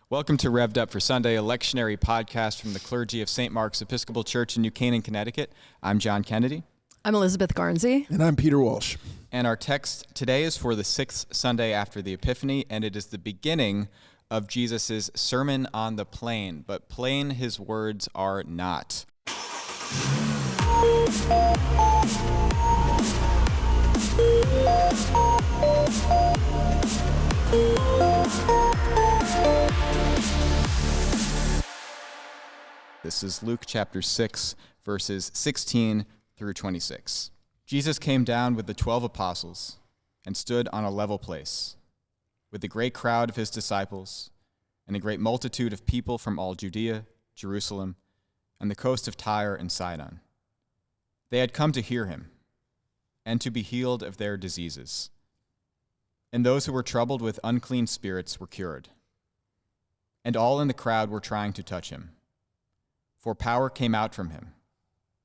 Welcome to Rev'd Up for Sunday, a lectionary podcast from the clergy of St. Mark's Episcopal Church in New Canaan, Connecticut. I'm John Kennedy. I'm Elizabeth Garnsey. And I'm Peter Walsh. And our text today is for the 6th Sunday after the Epiphany, and it is the beginning of Jesus' Sermon on the Plain. But plain his words are not. This is Luke chapter 6, verses 16 through 26. Jesus came down with the 12 apostles and stood on a level place, with a great crowd of his disciples and a great multitude of people from all Judea, Jerusalem, and the coast of Tyre and Sidon. They had come to hear him and to be healed of their diseases. And those who were troubled with unclean spirits were cured. And all in the crowd were trying to touch him, for power came out from him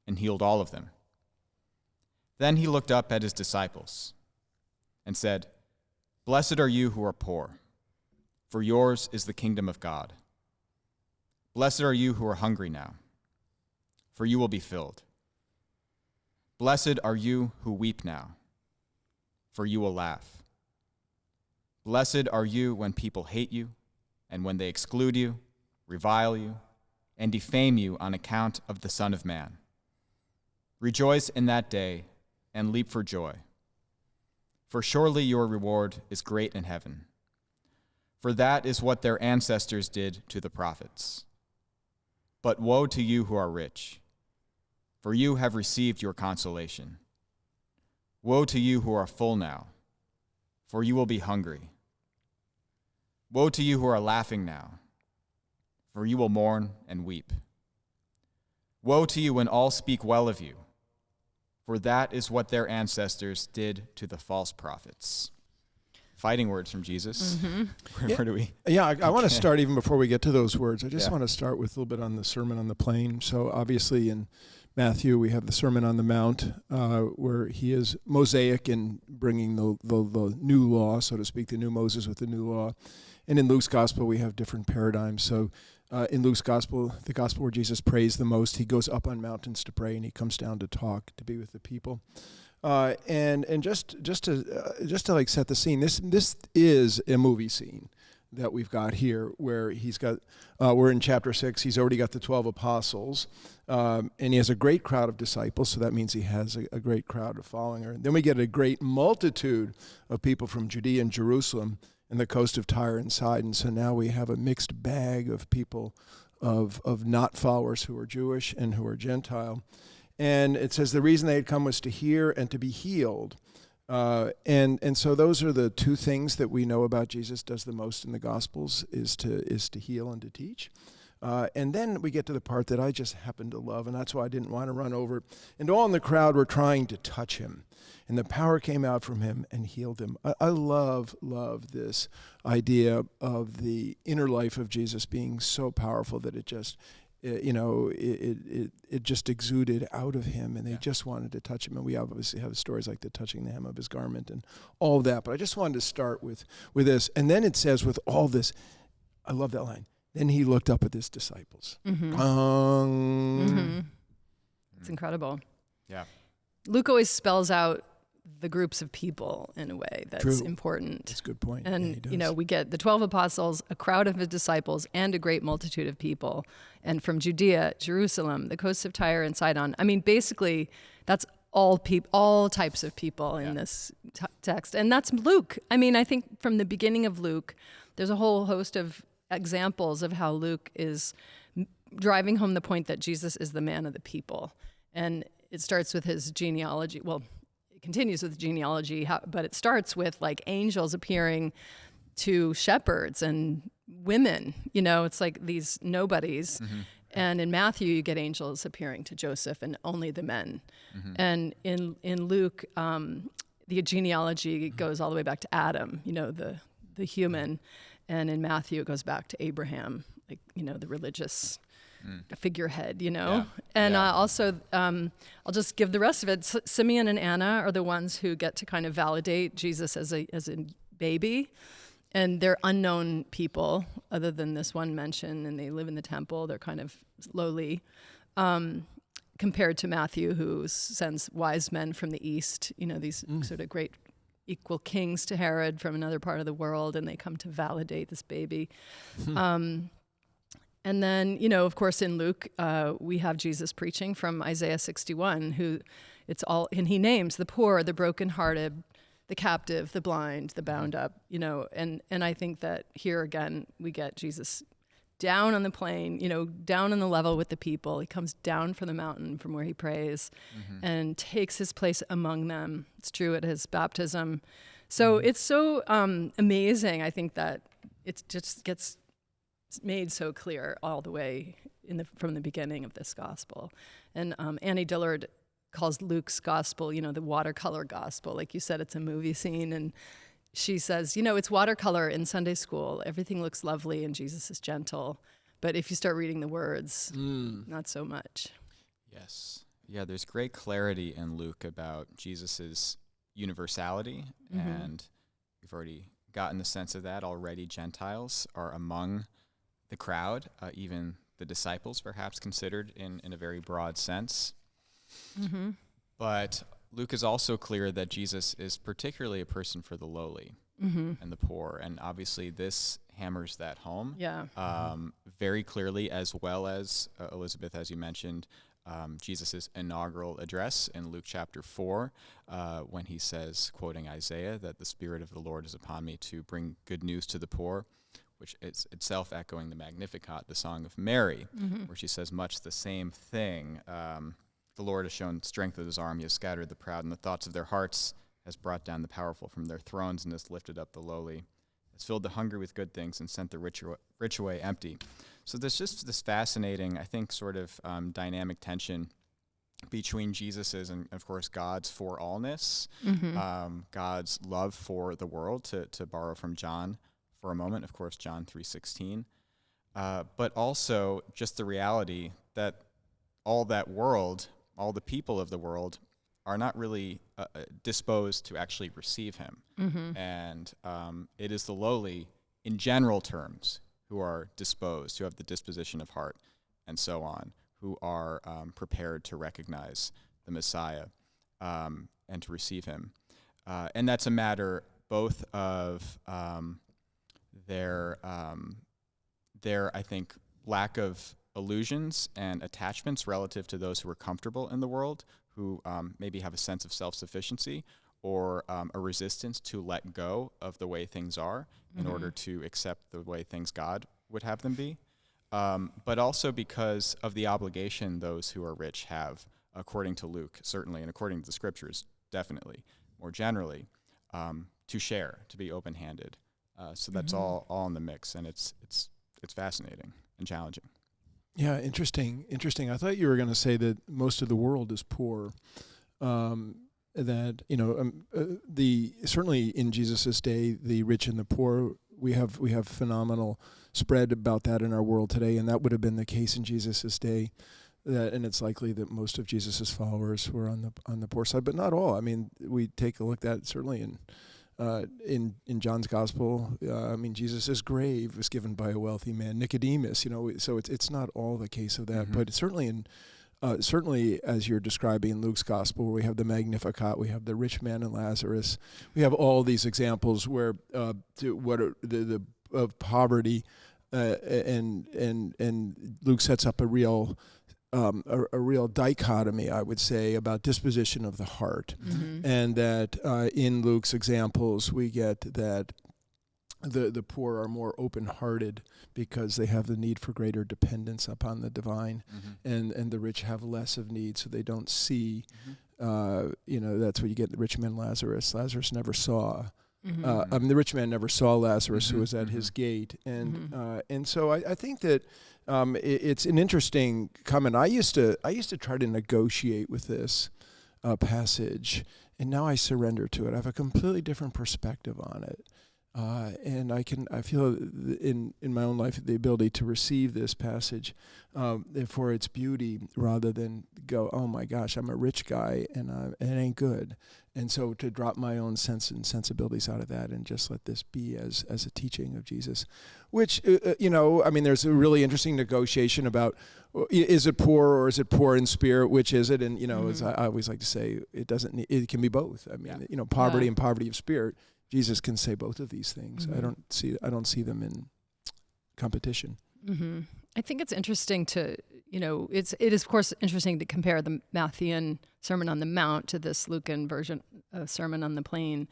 and healed all of them. Then he looked up at his disciples and said, "Blessed are you who are poor, for yours is the kingdom of God. Blessed are you who are hungry now, for you will be filled. Blessed are you who weep now, for you will laugh. Blessed are you when people hate you, and when they exclude you, revile you, and defame you on account of the Son of Man. Rejoice in that day and leap for joy, for surely your reward is great in heaven. For that is what their ancestors did to the prophets. But woe to you who are rich, for you have received your consolation. Woe to you who are full now, for you will be hungry. Woe to you who are laughing now, for you will mourn and weep. Woe to you when all speak well of you, for that is what their ancestors did to the false prophets." Fighting words from Jesus. Mm-hmm. Where do we? Yeah, I want to start even before we get to those words. I just Yeah. want to start with a little bit on the Sermon on the Plain. So obviously in Matthew, we have the Sermon on the Mount, where he is Mosaic in bringing the new law, so to speak, the new Moses with the new law. And in Luke's Gospel, we have different paradigms. So in Luke's Gospel, the Gospel where Jesus prays the most, he goes up on mountains to pray, and he comes down to talk, to be with the people. And just to like set the scene, this is a movie scene that we've got here, where he's got, we're in chapter 6, he's already got the 12 apostles, and he has a great crowd of disciples, so that means he has a great crowd of following her. Then we get a great multitude of people from Judea and Jerusalem and the coast of Tyre and Sidon, so now we have a mixed bag of people of not followers who are Jewish and who are Gentile. And it says the reason they had come was to hear and to be healed. And so those are the two things that we know about Jesus does the most in the Gospels, is to heal and to teach. And then we get to the part that I just happen to love, and that's why I didn't want to run over. And all in the crowd were trying to touch him, and the power came out from him and healed him. I love this idea of the inner life of Jesus being so powerful that it just, it just exuded out of him, and they just wanted to touch him. And we obviously have stories like the touching the hem of his garment and all of that. But I just wanted to start with this. And then it says with all this, I love that line, then he looked up at his disciples. Mm-hmm. It's incredible. Yeah. Luke always spells out the groups of people in a way that's important. That's a good point. And, we get the 12 apostles, a crowd of his disciples, and a great multitude of people. And from Judea, Jerusalem, the coasts of Tyre and Sidon. I mean, basically, that's all types of people in this text. And that's Luke. I mean, I think from the beginning of Luke, there's a whole host of examples of how Luke is driving home the point that Jesus is the man of the people. And it starts with his genealogy. Well, it continues with genealogy, but it starts with like angels appearing to shepherds and women. It's like these nobodies. Mm-hmm. And in Matthew, you get angels appearing to Joseph and only the men. Mm-hmm. And in Luke, the genealogy goes all the way back to Adam, the human. And in Matthew, it goes back to Abraham, like, the religious figurehead, Yeah. And also, I'll just give the rest of it. Simeon and Anna are the ones who get to kind of validate Jesus as a baby. and they're unknown people other than this one mention, and they live in the temple. They're kind of lowly. Compared to Matthew, who sends wise men from the east, these sort of great equal kings to Herod from another part of the world, and they come to validate this baby. And then, of course, in Luke, we have Jesus preaching from Isaiah 61, and he names the poor, the brokenhearted, the captive, the blind, the bound up, and I think that here again, we get Jesus down on the plain, down on the level with the people. He comes down from the mountain from where he prays and takes his place among them. It's true at his baptism. So it's so amazing, I think, that it just gets made so clear all the way from the beginning of this gospel. And Annie Dillard calls Luke's gospel, the watercolor gospel. Like you said, it's a movie scene, and she says, it's watercolor in Sunday school. Everything looks lovely and Jesus is gentle. But if you start reading the words, not so much. Yes. Yeah, there's great clarity in Luke about Jesus's universality. And we've already gotten the sense of that already. Gentiles are among the crowd, even the disciples perhaps considered in a very broad sense. But Luke is also clear that Jesus is particularly a person for the lowly and the poor. And obviously this hammers that home very clearly, as well as, Elizabeth, as you mentioned, Jesus' inaugural address in Luke chapter 4, when he says, quoting Isaiah, that the Spirit of the Lord is upon me to bring good news to the poor, which is itself echoing the Magnificat, the Song of Mary, where she says much the same thing. The Lord has shown strength with his arm. He has scattered the proud, and the thoughts of their hearts has brought down the powerful from their thrones, and has lifted up the lowly, has filled the hungry with good things, and sent the rich away empty. So there's just this fascinating, I think, sort of dynamic tension between Jesus's and, of course, God's for-allness, God's love for the world, to borrow from John for a moment, of course, John 3:16, but also just the reality that all that world, all the people of the world, are not really disposed to actually receive him. And it is the lowly, in general terms, who are disposed, who have the disposition of heart, and so on, who are prepared to recognize the Messiah and to receive him. And that's a matter both of their, I think, lack of illusions and attachments relative to those who are comfortable in the world, who maybe have a sense of self-sufficiency or a resistance to let go of the way things are in order to accept the way things God would have them be, but also because of the obligation those who are rich have, according to Luke, certainly, and according to the scriptures, definitely, more generally, to share, to be open-handed. So that's all in the mix, and it's fascinating and challenging. Yeah, interesting. I thought you were going to say that most of the world is poor. That certainly in Jesus's day, the rich and the poor, we have phenomenal spread about that in our world today, and that would have been the case in Jesus's day. And it's likely that most of Jesus's followers were on the poor side, but not all. I mean, we take a look at that certainly in John's gospel. Jesus' grave was given by a wealthy man, Nicodemus. So it's not all the case of that, but certainly certainly as you're describing in Luke's gospel, where we have the Magnificat, we have the rich man and Lazarus, we have all these examples where of poverty, and Luke sets up a real dichotomy, I would say, about disposition of the heart, and that in Luke's examples we get that the poor are more open-hearted because they have the need for greater dependence upon the divine, and the rich have less of need, so they don't see. That's what you get. The rich man Lazarus. Lazarus never saw. The rich man never saw Lazarus, who was at his gate, and so I think that it's an interesting comment. I used to try to negotiate with this passage, and now I surrender to it. I have a completely different perspective on it. And I feel in my own life the ability to receive this passage for its beauty, rather than go, oh my gosh, I'm a rich guy and it ain't good. And so to drop my own sense and sensibilities out of that and just let this be as a teaching of Jesus, which, there's a really interesting negotiation about, is it poor or is it poor in spirit? Which is it? And, as I always like to say, it can be both. I mean, poverty and poverty of spirit. Jesus can say both of these things. I don't see them in competition. Mm-hmm. I think it's interesting to, it is of course interesting to compare the Matthean Sermon on the Mount to this Lucan version of Sermon on the Plain.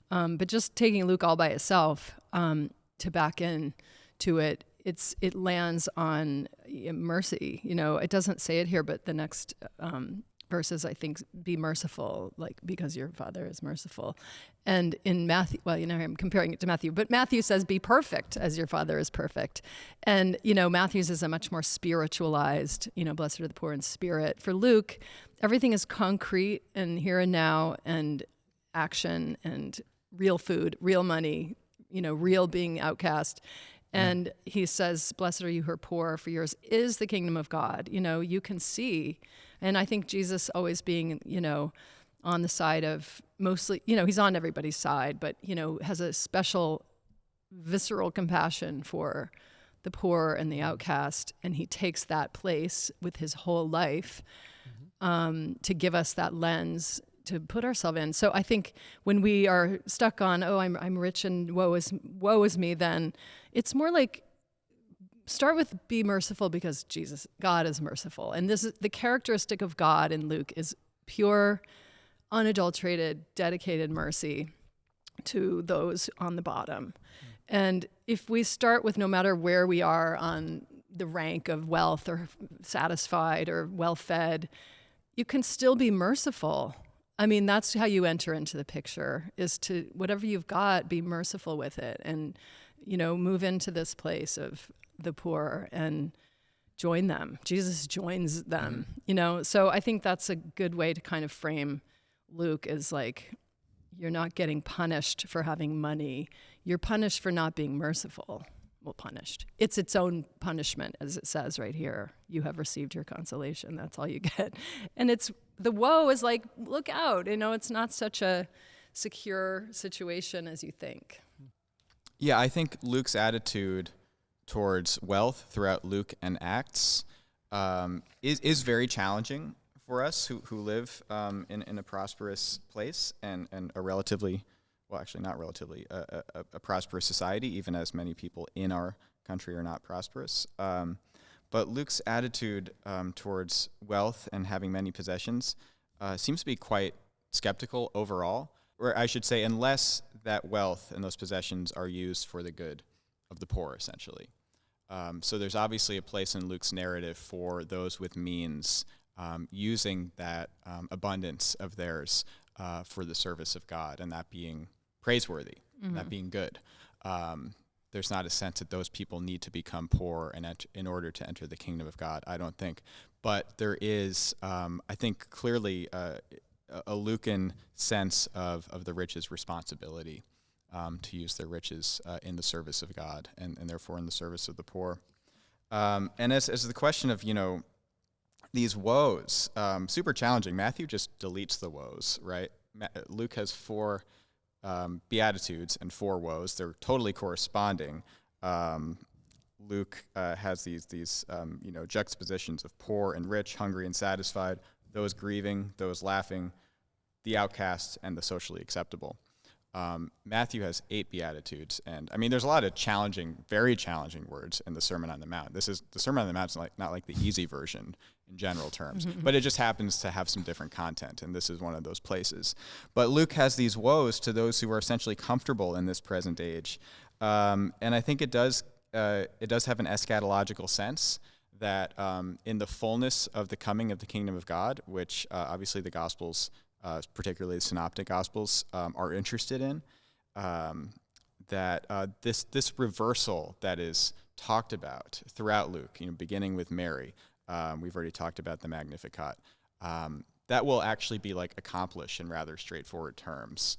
But just taking Luke all by itself, to back in to it, it lands on mercy. It doesn't say it here, but the next verses, I think, be merciful, like, because your Father is merciful. And in Matthew, I'm comparing it to Matthew, but Matthew says, be perfect as your Father is perfect. And, Matthew's is a much more spiritualized, blessed are the poor in spirit. For Luke, everything is concrete and here and now and action and real food, real money, real being outcast. And he says, blessed are you who are poor, for yours is the kingdom of God. You can see. And I think Jesus always being, on the side of mostly, he's on everybody's side, but, has a special visceral compassion for the poor and the outcast. And he takes that place with his whole life to give us that lens to put ourselves in. So I think when we are stuck on, I'm rich and woe is me, then it's more like, start with be merciful because God is merciful. And this is the characteristic of God in Luke, is pure, unadulterated, dedicated mercy to those on the bottom. And if we start with, no matter where we are on the rank of wealth or satisfied or well-fed, you can still be merciful. I mean, that's how you enter into the picture, is to, whatever you've got, be merciful with it and, move into this place of the poor and join them. Jesus joins them, So I think that's a good way to kind of frame Luke, is like, you're not getting punished for having money. You're punished for not being merciful. Well, punished. It's its own punishment, as it says right here. You have received your consolation. That's all you get. And the woe is like, look out. It's not such a secure situation as you think. Yeah, I think Luke's attitude towards wealth throughout Luke and Acts is very challenging for us who live in a prosperous place and a relatively, well, actually not relatively, a prosperous society, even as many people in our country are not prosperous. But Luke's attitude towards wealth and having many possessions seems to be quite skeptical overall, or I should say, unless that wealth and those possessions are used for the good of the poor, essentially. So there's obviously a place in Luke's narrative for those with means using that abundance of theirs for the service of God, and that being praiseworthy, that being good. There's not a sense that those people need to become poor in order to enter the kingdom of God, I don't think. But there is, I think, clearly a Lucan sense of the rich's responsibility to use their riches in the service of God and therefore in the service of the poor. And as the question of, these woes, super challenging. Matthew just deletes the woes, right? Luke has 4 beatitudes and 4 woes. They're totally corresponding. Luke has these juxtapositions of poor and rich, hungry and satisfied, those grieving, those laughing, the outcast, and the socially acceptable. Matthew has 8 beatitudes, and I mean, there's a lot of very challenging words in the Sermon on the Mount. The Sermon on the Mount is not like the easy version in general terms, but it just happens to have some different content, and this is one of those places. But Luke has these woes to those who are essentially comfortable in this present age, and I think it does have an eschatological sense that in the fullness of the coming of the kingdom of God, which obviously the Gospels, particularly the Synoptic Gospels, are interested in, that this reversal that is talked about throughout Luke, beginning with Mary, we've already talked about the Magnificat, that will actually be like accomplished in rather straightforward terms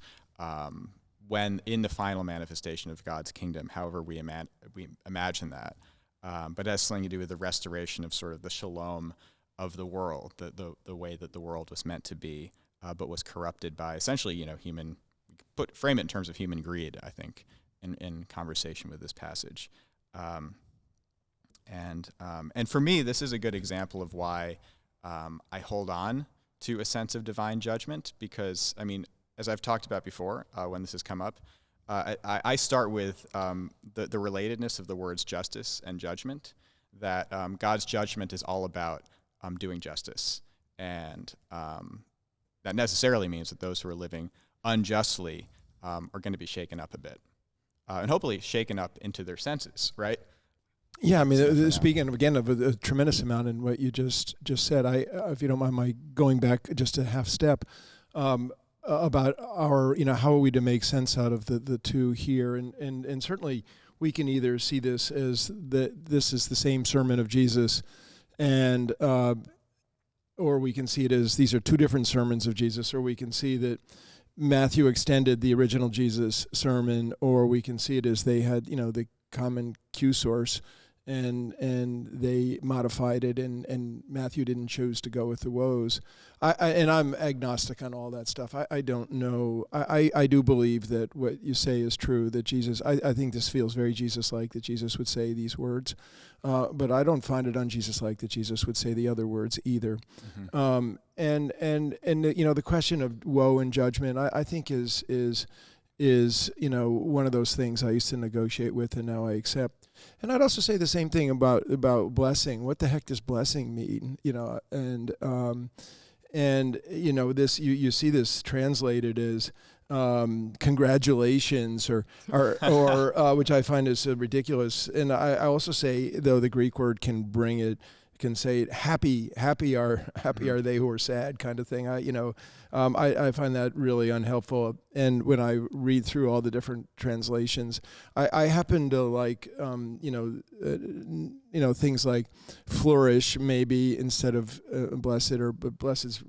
when in the final manifestation of God's kingdom, however we imagine that. But it has something to do with the restoration of sort of the shalom of the world, the way that the world was meant to be, but was corrupted by essentially, frame it in terms of human greed, I think, in conversation with this passage. And for me, this is a good example of why I hold on to a sense of divine judgment, because, as I've talked about before, when this has come up, I start with the relatedness of the words justice and judgment, that God's judgment is all about doing justice. And that necessarily means that those who are living unjustly are going to be shaken up a bit. And hopefully shaken up into their senses, right? Yeah, speaking again of a tremendous amount in what you just said, if you don't mind my going back just a half step, about our, how are we to make sense out of the two here, and certainly we can either see this as this is the same sermon of Jesus, and or we can see it as these are two different sermons of Jesus, or we can see that Matthew extended the original Jesus sermon, or we can see it as they had, the common cue source, and they modified it, and Matthew didn't choose to go with the woes. I'm agnostic on all that stuff. I don't know. I do believe that what you say is true, that Jesus, I think this feels very Jesus-like, that Jesus would say these words, but I don't find it un-Jesus-like that Jesus would say the other words either. Mm-hmm. And the question of woe and judgment, I think is one of those things I used to negotiate with and now I accept. And I'd also say the same thing about blessing. What the heck does blessing mean? This you see this translated as congratulations or which I find is ridiculous. And I also say, though, the Greek word can say happy are they who are sad, kind of thing. I find that really unhelpful. And when I read through all the different translations, I happen to like things like flourish maybe instead of blessed, but blessed is,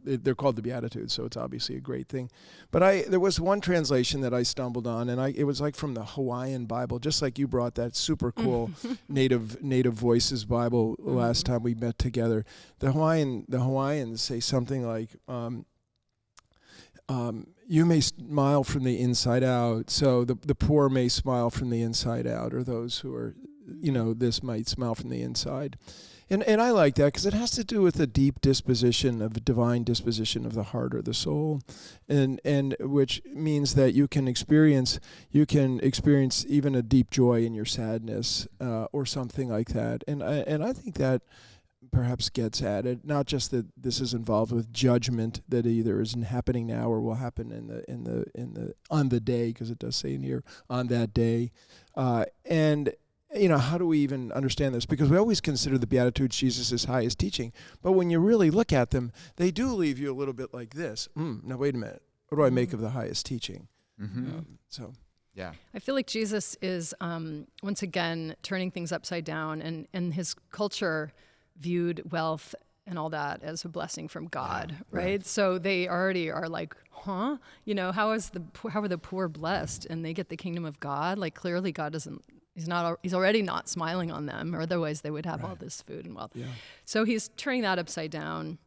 they're called the Beatitudes, so it's obviously a great thing. But there was one translation that I stumbled on, and it was like from the Hawaiian Bible, just like you brought that super cool Native Voices Bible last time we met together. The Hawaiians say something like, you may smile from the inside out, so the poor may smile from the inside out, or those who are, this might smile from the inside. And I like that because it has to do with a deep disposition, of a divine disposition of the heart or the soul, and which means that you can experience even a deep joy in your sadness or something like that. And I think that perhaps gets at it, not just that this is involved with judgment that either isn't happening now or will happen on the day, because it does say in here on that day, and. How do we even understand this? Because we always consider the Beatitudes Jesus' highest teaching. But when you really look at them, they do leave you a little bit like this. Now, wait a minute. What do I make of the highest teaching? Mm-hmm. Yeah. I feel like Jesus is, once again, turning things upside down. And his culture viewed wealth and all that as a blessing from God, right? So they already are like, huh? How are the poor blessed and they get the kingdom of God? Like, clearly God doesn't. He's already not smiling on them, or otherwise they would have all this food and wealth. Yeah. So he's turning that upside down.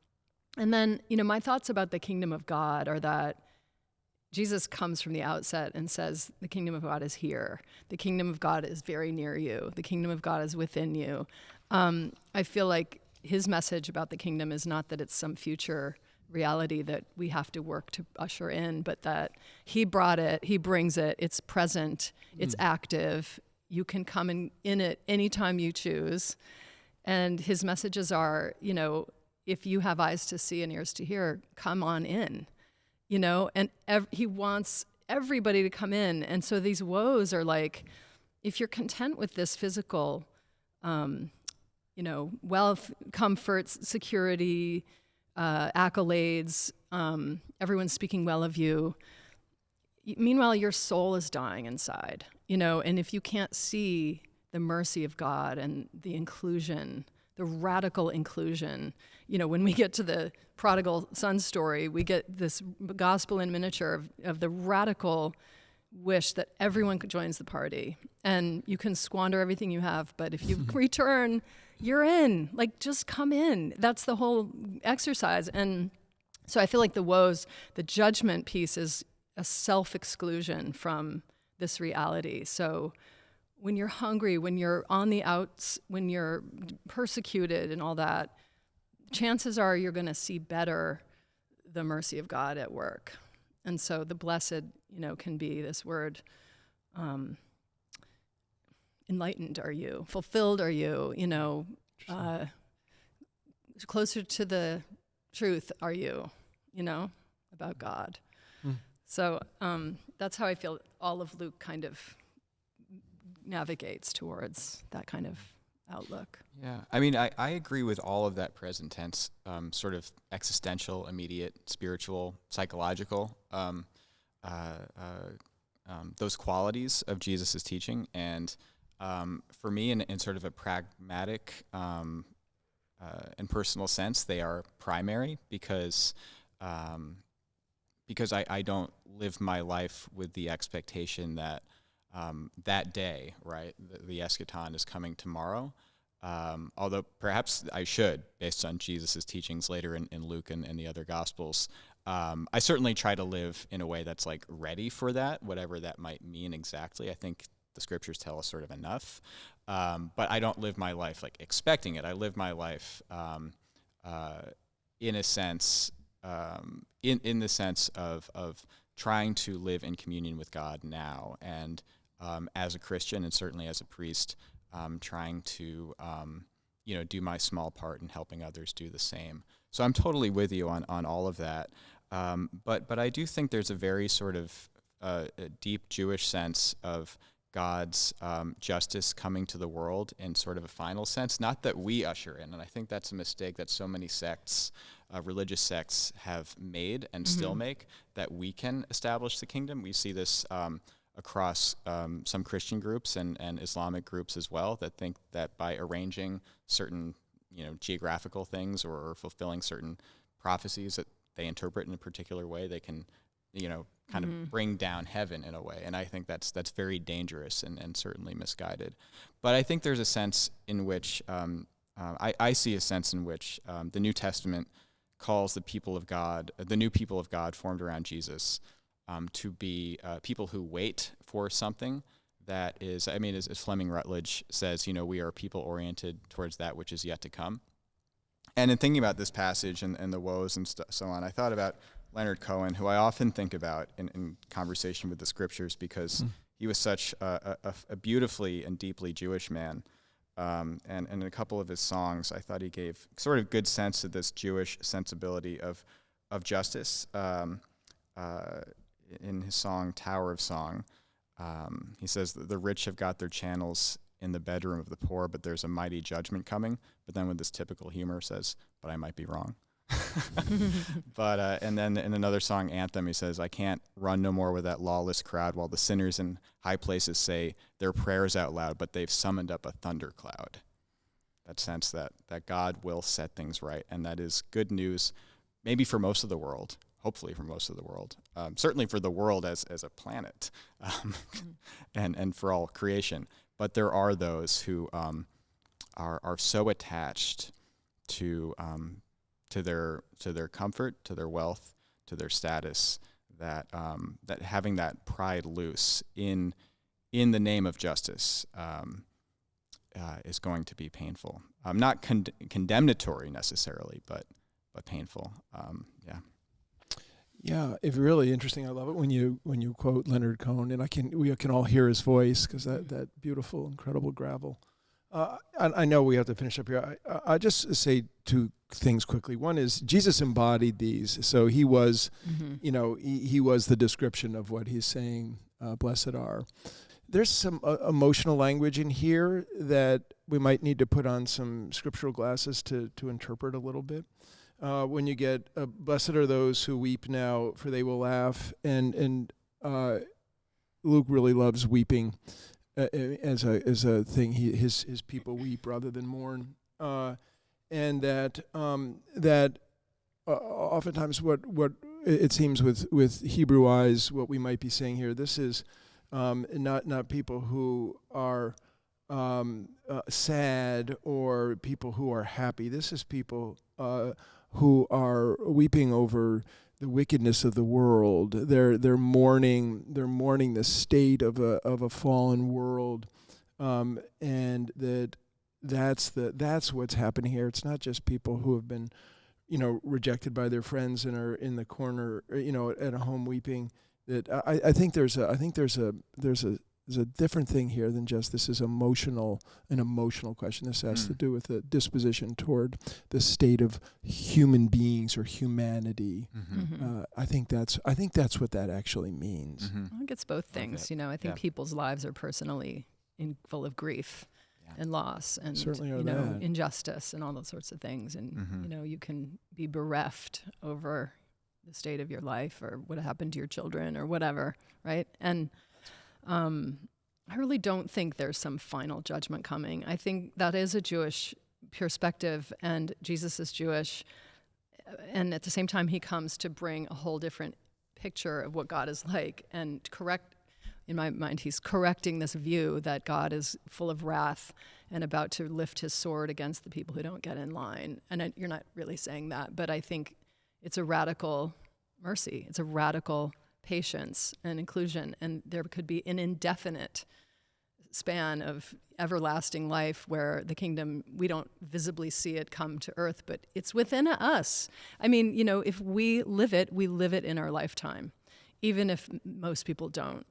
And then, my thoughts about the kingdom of God are that Jesus comes from the outset and says, the kingdom of God is here. The kingdom of God is very near you. The kingdom of God is within you. I feel like his message about the kingdom is not that it's some future reality that we have to work to usher in, but that he brought it, he brings it, it's present, it's active. You can come in it anytime you choose. And his messages are, if you have eyes to see and ears to hear, come on in, and he wants everybody to come in. And so these woes are like, if you're content with this physical, wealth, comforts, security, accolades, everyone's speaking well of you. Meanwhile, your soul is dying inside, and if you can't see the mercy of God and the inclusion the radical inclusion. You know, when we get to the prodigal son story, we get this gospel in miniature of the radical wish that everyone joins the party, and you can squander everything you have, but if you return, you're in. Like, just come in. That's the whole exercise. And so I feel like the woes, the judgment piece, is a self-exclusion from this reality. So when you're hungry, when you're on the outs, when you're persecuted and all that, chances are you're going to see better the mercy of God at work. And so the blessed, can be this word, enlightened are you, fulfilled are you, closer to the truth are you, about God. So that's how I feel all of Luke kind of navigates towards that kind of outlook. Yeah, I mean, I agree with all of that present tense, sort of existential, immediate, spiritual, psychological, those qualities of Jesus' teaching. And for me, in sort of a pragmatic and personal sense, they are primary because I don't live my life with the expectation that that day, right, the eschaton is coming tomorrow. Although perhaps I should, based on Jesus' teachings later in Luke and the other Gospels. I certainly try to live in a way that's like ready for that, whatever that might mean exactly. I think the scriptures tell us sort of enough. But I don't live my life like expecting it. I live my life in a sense, in the sense of trying to live in communion with God now. And as a Christian and certainly as a priest, trying to, do my small part in helping others do the same. So I'm totally with you on all of that. But I do think there's a very sort of a deep Jewish sense of God's justice coming to the world in sort of a final sense, not that we usher in. And I think that's a mistake that so many sects, religious sects, have made and still make, that we can establish the kingdom. We see this across some Christian groups and Islamic groups as well, that think that by arranging certain geographical things or fulfilling certain prophecies that they interpret in a particular way, they can kind of bring down heaven in a way. And I think that's very dangerous and certainly misguided. But I think there's a sense in which I see a sense in which the New Testament calls the people of God, the new people of God formed around Jesus, to be people who wait for something that is, as Fleming Rutledge says, we are people oriented towards that which is yet to come. And in thinking about this passage and the woes and so on, I thought about Leonard Cohen, who I often think about in conversation with the scriptures, because he was such a beautifully and deeply Jewish man. And in a couple of his songs, I thought he gave sort of good sense to this Jewish sensibility of justice. In his song, Tower of Song, he says that the rich have got their channels in the bedroom of the poor, but there's a mighty judgment coming. But then with this typical humor says, but I might be wrong. But and then in another song, Anthem, he says, I can't run no more with that lawless crowd while the sinners in high places say their prayers out loud, but they've summoned up a thundercloud. That sense that God will set things right, and that is good news, maybe for most of the world, hopefully for most of the world, certainly for the world as a planet, and for all creation. But there are those who are so attached to their comfort, to their wealth, to their status, that having that pride loose in the name of justice is going to be painful. Not condemnatory necessarily, but painful. Yeah, it's really interesting. I love it when you quote Leonard Cohen, and we can all hear his voice, because that beautiful, incredible gravel. I know we have to finish up here. I just say two things quickly. One is Jesus embodied these, so he was, he was the description of what he's saying. Blessed are. There's some emotional language in here that we might need to put on some scriptural glasses to interpret a little bit. When you get, blessed are those who weep now, for they will laugh. And Luke really loves weeping as a thing. His people weep rather than mourn. and that oftentimes what it seems with Hebrew eyes, what we might be saying here, this is not people who are sad or people who are happy. This is people who are weeping over the wickedness of the world. They're mourning the state of a fallen world, and that's what's happening here. It's not just people who have been, rejected by their friends and are in the corner, at a home weeping. That I think there's a different thing here than just this is an emotional question. This has to do with the disposition toward the state of human beings or humanity. I think that's what that actually means. I think it's both things. I think people's lives are personally full of grief and loss and injustice and all those sorts of things. And you can be bereft over the state of your life or what happened to your children or whatever, right? And I really don't think there's some final judgment coming. I think that is a Jewish perspective, and Jesus is Jewish, and at the same time he comes to bring a whole different picture of what God is like, and in my mind, he's correcting this view that God is full of wrath and about to lift his sword against the people who don't get in line. And you're not really saying that, but I think it's a radical mercy. It's a radical patience and inclusion, and there could be an indefinite span of everlasting life where the kingdom, we don't visibly see it come to earth, but it's within us. I mean, if we live it in our lifetime, even if most people don't.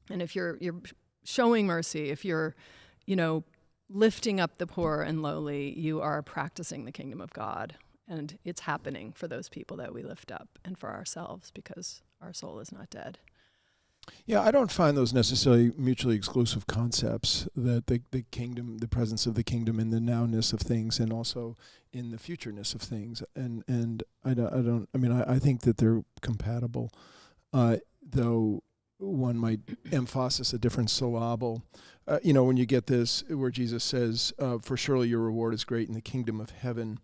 And if you're showing mercy, if you're, lifting up the poor and lowly, you are practicing the kingdom of God. And it's happening for those people that we lift up and for ourselves, because our soul is not dead. Yeah, I don't find those necessarily mutually exclusive concepts, that the kingdom, the presence of the kingdom in the nowness of things and also in the futureness of things. And I think that they're compatible, though one might emphasize a different syllable. When you get this, where Jesus says, for surely your reward is great in the kingdom of heaven,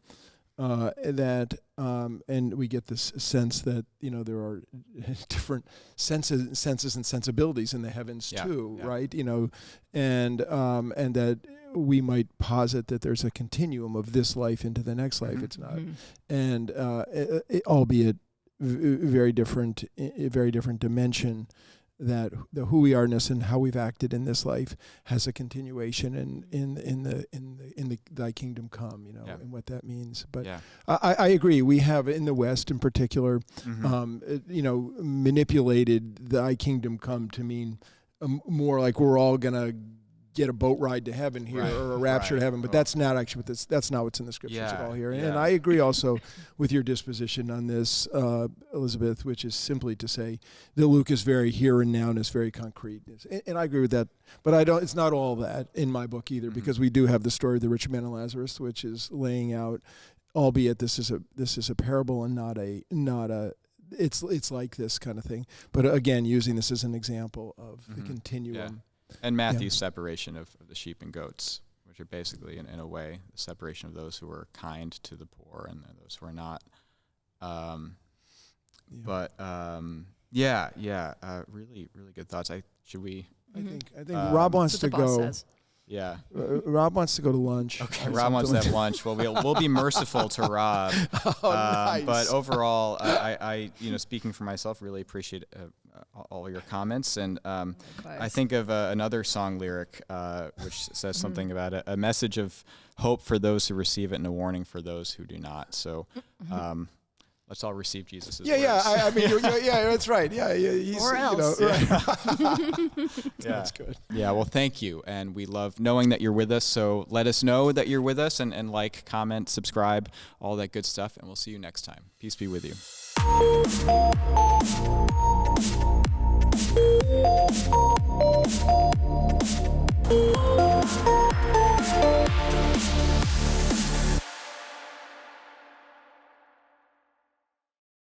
and we get this sense that there are different senses and sensibilities in the heavens too, right? And that we might posit that there's a continuum of this life into the next life. It's not, and albeit very different dimension. That who we are-ness and how we've acted in this life has a continuation in the thy kingdom come, and what that means. But I agree. We have in the West, in particular, manipulated thy kingdom come to mean more like we're all gonna get a boat ride to heaven here, or a rapture to heaven, but that's not actually that's not what's in the scriptures at all here. And I agree also with your disposition on this, Elizabeth, which is simply to say that Luke is very here and now and is very concrete. And I agree with that, but it's not all that in my book either, because we do have the story of the rich man and Lazarus, which is laying out, albeit this is a parable and not a it's like this kind of thing. But again, using this as an example of the continuum. Yeah. And Matthew's separation of the sheep and goats, which are basically, in a way, the separation of those who are kind to the poor and those who are not. Really, really good thoughts. I think Rob wants to go. Says. Yeah. Rob wants to go to lunch. Okay, Rob wants to have lunch. Well, we'll be merciful to Rob. Nice. But overall, I speaking for myself, really appreciate all your comments. And I think of another song lyric which says something about a message of hope for those who receive it and a warning for those who do not. So let's all receive Jesus' words. I mean, that's right. He's, or else. That's good. Yeah, well, thank you. And we love knowing that you're with us. So let us know that you're with us and like, comment, subscribe, all that good stuff. And we'll see you next time. Peace be with you.